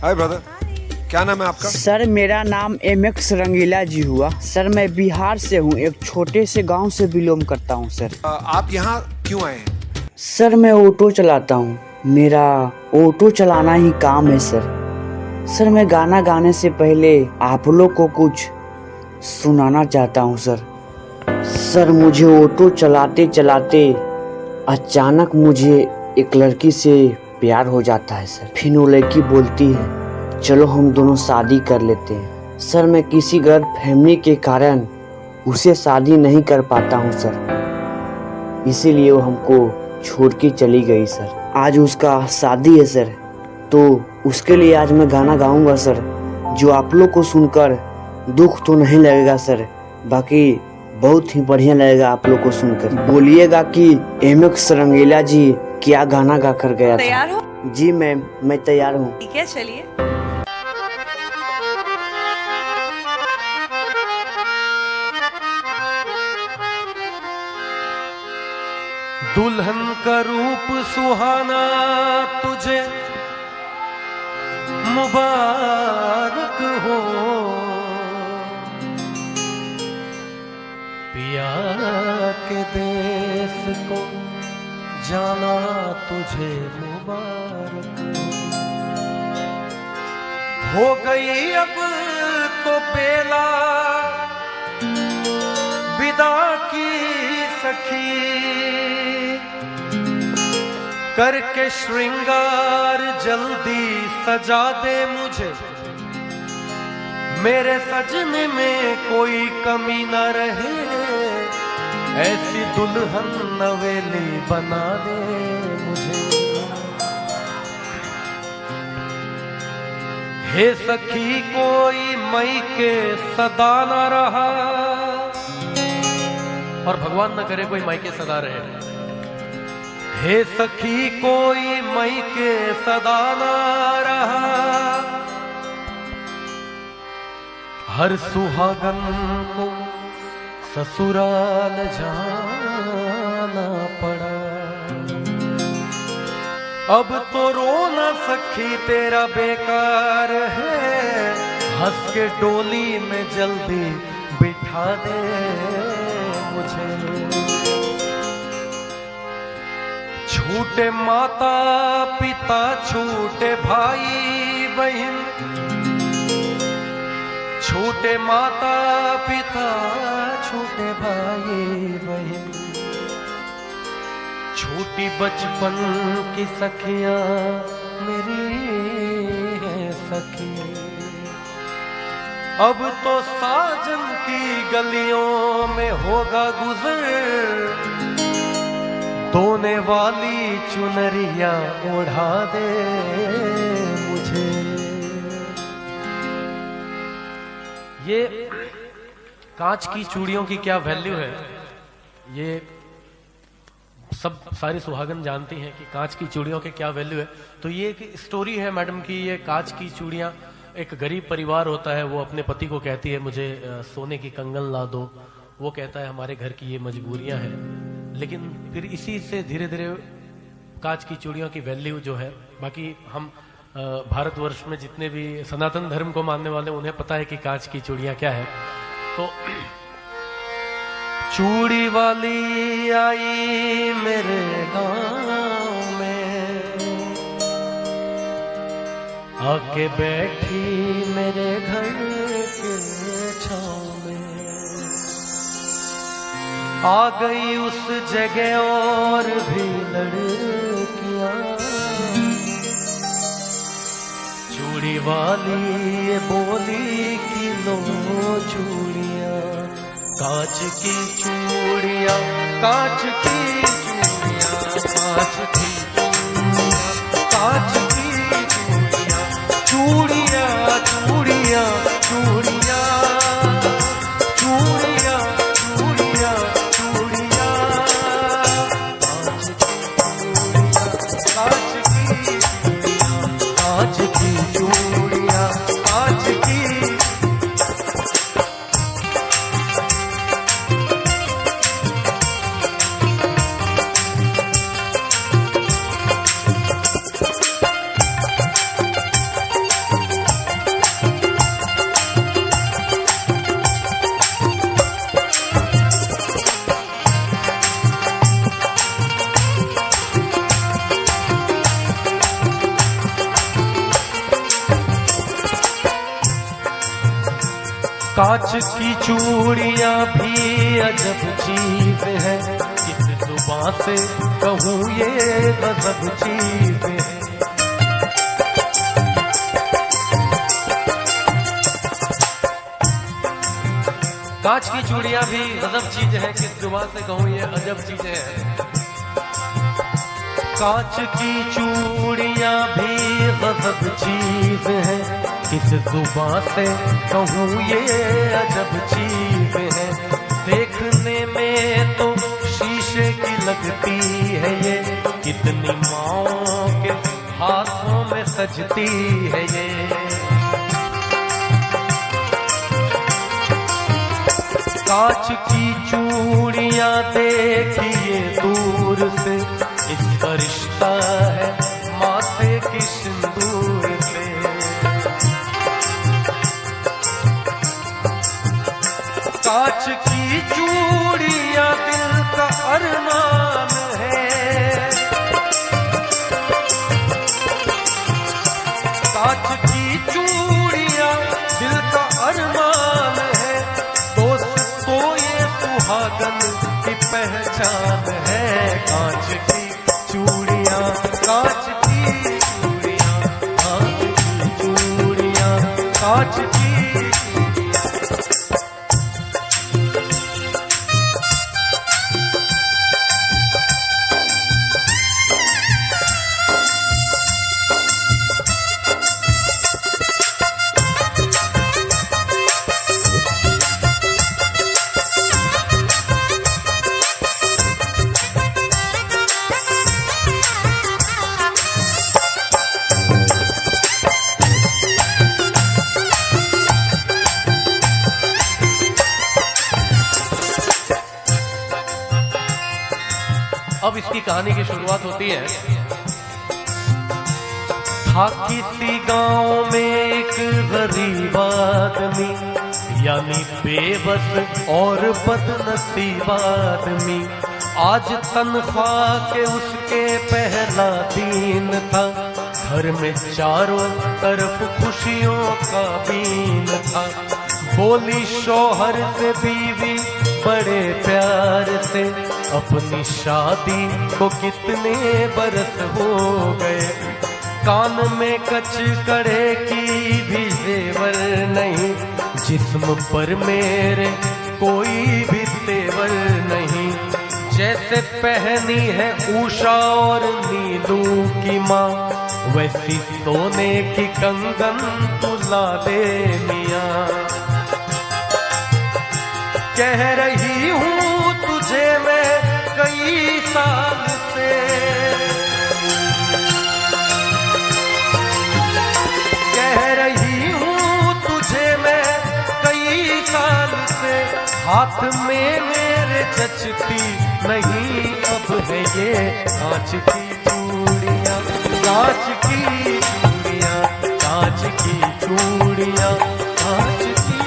Hi brother, क्या नाम है आपका? सर मेरा नाम MX रंगीला जी हुआ। सर मैं बिहार से हूँ, एक छोटे से गांव से बिलोंग करता हूँ सर। आप यहाँ क्यों आए हैं? सर मैं ऑटो चलाता हूँ, मेरा ऑटो चलाना ही काम है सर। सर मैं गाना गाने से पहले आप लोग को कुछ सुनाना चाहता हूँ सर। सर मुझे ऑटो चलाते चलाते अचानक मुझे एक लड़की से प्यार हो जाता है सर। फिर वो लड़की बोलती है चलो हम दोनों शादी कर लेते हैं। सर मैं किसी गलत फहमी के कारण उसे शादी नहीं कर पाता हूँ सर, इसीलिए वो हमको छोड़ के चली गई सर। आज उसका शादी है सर, तो उसके लिए आज मैं गाना गाऊंगा सर, जो आप लोग को सुनकर दुख तो नहीं लगेगा सर, बाकी बहुत ही बढ़िया लगेगा आप लोग को सुनकर। बोलिएगा कि MX रंगीला जी क्या गाना गा कर गया था। तैयार हो? जी मैम, मैं तैयार हूँ। ठीक है, चलिए। दुल्हन का रूप सुहाना तुझे मुबारक हो, पिया के देश को जाना तुझे मुबारक हो गई अब तो बेला विदा की सखी, करके श्रृंगार जल्दी सजा दे मुझे, मेरे सजने में कोई कमी न रहे, ऐसी दुल्हन नवेली बना दे मुझे। हे सखी कोई मई के सदा न रहा, और भगवान न करे कोई मई के सदा रहे। हे सखी कोई मई के सदा न रहा, हर सुहागन को ससुराल जाना पड़ा, अब तो रोना सखी तेरा बेकार है, हंस के डोली में जल्दी बिठा दे मुझे। छूटे माता पिता छूटे भाई बहन, छूटे माता पिता छूटे भाई बहन, छूटी बचपन की सखियां मेरी है सखी, अब तो साजन की गलियों में होगा गुजर, दोने वाली चुनरिया ओढ़ा दे मुझे। ये कांच की चूड़ियों की क्या वैल्यू है, ये सब सारी सुहागन जानती हैं कि कांच की चूड़ियों के क्या वैल्यू है। तो ये एक स्टोरी है मैडम की, ये कांच की चूड़ियां, एक गरीब परिवार होता है, वो अपने पति को कहती है मुझे सोने की कंगन ला दो, वो कहता है हमारे घर की ये मजबूरियां हैं, लेकिन फिर इसी से धीरे धीरे कांच की चूड़ियों की वैल्यू जो है, बाकी हम भारतवर्ष में जितने भी सनातन धर्म को मानने वाले उन्हें पता है कि कांच की चूड़ियां क्या है। तो चूड़ी वाली आई मेरे गांव में, आके बैठी मेरे घर के छांव में, आ गई उस जगह और भी लड़कियां, चूड़ी वाली ये बोली कि लो चूड़ियां, कांच की चूड़ियां, कांच की चूड़ियां, कांच की चूड़ियां, कांच की चूड़ियां, चूड़ियां चूड़ियां चूड़ियां, चूड़ियां चूड़ियां चूड़ियां, कांच की चूड़ियां, कांच की चूड़ियां, कांच की। कांच की चूड़ियां भी अजब चीज है, किस जुबां से कहूँ ये गजब चीज है। कांच की चूड़ियां भी गजब चीज है, किस जुबां से कहूँ ये अजब चीज है। कांच की चूड़ियां भी गजब चीज है, किस जुबां से कहूँ ये अजब चीज है। देखने में तो शीशे की लगती है ये, कितनी माँओं के हाथों में सजती है ये। कांच की चूड़ियां देखिए दूर से, इसका रिश्ता है माथे की सिंदूर से। कांच की चूड़ियां दिल का अरमान है, कांच की चूड़ियां दिल का अरमान है। दोस्त तो ये सुहागन की पहचान है। कांच की चूड़ियां, कांच की चूड़ियां, कांच की चूड़ियां, कांच की। अब इसकी कहानी की शुरुआत होती है। था किसी गांव में एक गरीब आदमी, यानी बेबस और बदनसीब आदमी। आज तनख्वाह के उसके पहला दिन था, घर में चारों तरफ खुशियों का बीन था। बोली शौहर से बीवी बड़े प्यार से, अपनी शादी को कितने बरस हो गए। कान में कच कड़े की भी जेवर नहीं, जिस्म पर मेरे कोई भी तेवर नहीं। जैसे पहनी है उषा और नीलू की माँ, वैसी सोने की कंगन तुला दे मियाँ। कह रही हूँ तुझे मैं कई साल से, कह रही हूँ तुझे मैं कई साल से। हाथ में मेरे जचती नहीं अब है ये कांच की चूड़ियाँ, कांच की चूड़ियाँ, कांच की चूड़ियाँ, कांच की।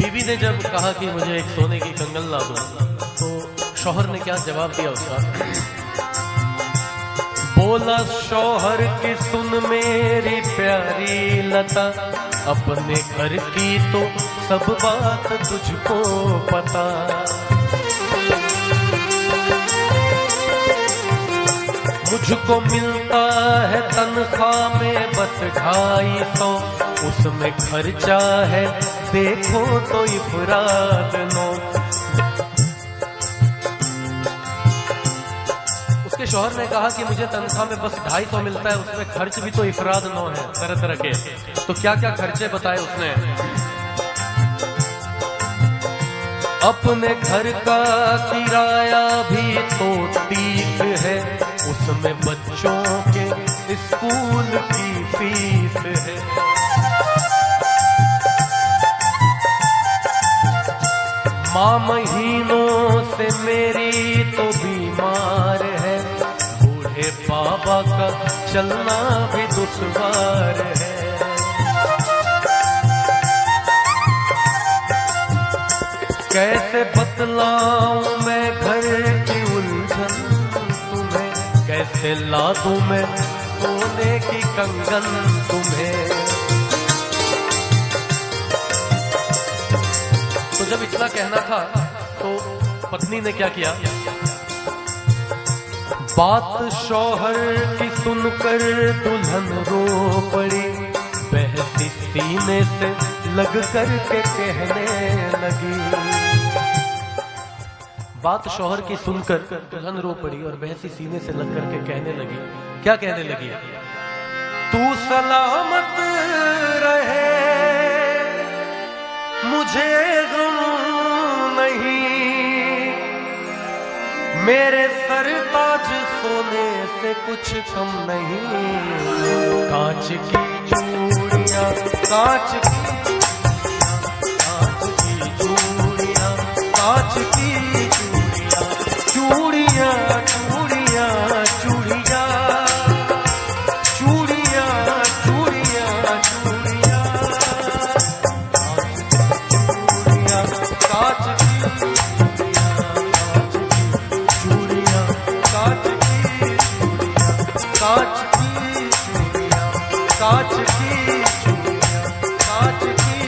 बीवी ने जब कहा कि मुझे एक सोने की कंगन ला दो, तो शौहर ने क्या जवाब दिया उसका? बोला शौहर की सुन मेरी प्यारी लता, अपने घर की तो सब बात तुझको पता। मुझको मिलता है तनख्वाह में बस 250, उसमें खर्चा है देखो तो इफराद नो। उसके शौहर ने कहा कि मुझे तनख्वाह में बस 250 मिलता है, उसमें खर्च भी तो इफराद नो है तरह तरह के। तो क्या क्या खर्चे बताए उसने? अपने घर का किराया भी तो 30 है, उसमें बच्चों के स्कूल की फीस है। माँ महीनों से मेरी तो बीमार है, बूढ़े बाबा का चलना भी दुश्वार है। कैसे बतलाऊं मैं घर की उलझन तुम्हें, कैसे ला दूं मैं सोने की कंगन तुम्हें। तो जब इतना कहना था तो पत्नी ने क्या किया, बात शौहर की सुनकर दुल्हन रो पड़ी, बहती सीने से लग कर के कहने लगी। बात शौहर की सुनकर दुल्हन रो पड़ी और बहसी सीने से लग कर के कहने लगी। क्या कहने लगी, तू सलामत रहे मुझे गम नहीं, मेरे सर ताज सोने से कुछ कम नहीं। कांच की चूड़ियां, कांच की चूड़ियां, कांच की चूड़ियां, चूड़ियां, चूड़ियां, चूड़ियां, चूड़ियां, चूड़ियां, चूड़ियां, कांच की चूड़ियां, कांच की चूड़ियां, कांच की चूड़ियां, कांच की चूड़ियां, कांच की।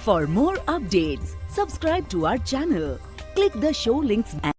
For more updates, subscribe to our channel, click the show links and